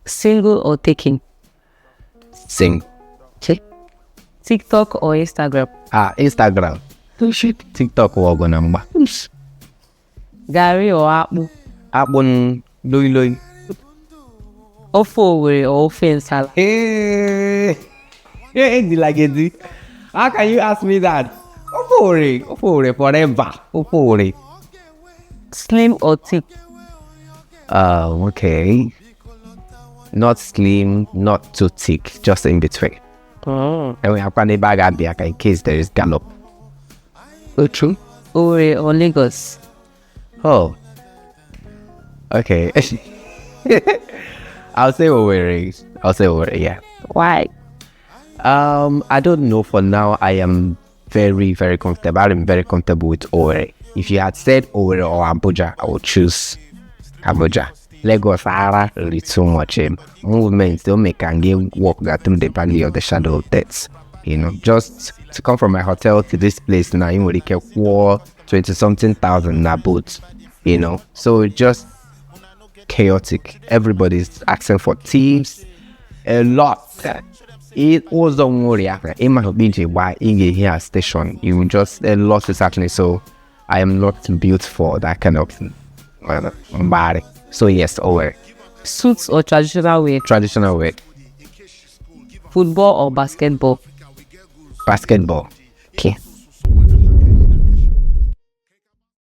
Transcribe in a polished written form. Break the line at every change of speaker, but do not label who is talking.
Single or taking?
Sing.
Okay. TikTok or Instagram?
Instagram. TikTok wago number.
Gary or Apple?
Abon loy.
Ofo or Nsala?
Hey, Dilagedi. How can you ask me that? Ofore forever. Ofore.
Slim or thick?
Okay. Not slim, not too thick, just in between.
Oh.
And we have a bag at back in case there is gallop. True.
Ore or Lagos?
Oh. Okay. I'll say Owerri. Yeah.
Why?
I don't know. For now, I am very, very comfortable. I'm very comfortable with Owerri. If you had said Owerri or Abuja, I would choose Abuja. Lagos are really too much. Movements don't make and game walk that through the valley of the shadow of death. Just to come from my hotel to this place now, you would get 20-something thousand in a boat. So just chaotic. Everybody's asking for tips. A lot. It was don't worry. It might be why in here station. You just a lot is happening. So I am not built for that kind of body. So yes, Owerri.
Suits or traditional wear?
Traditional wear.
Football or basketball?
Basketball.
Okay.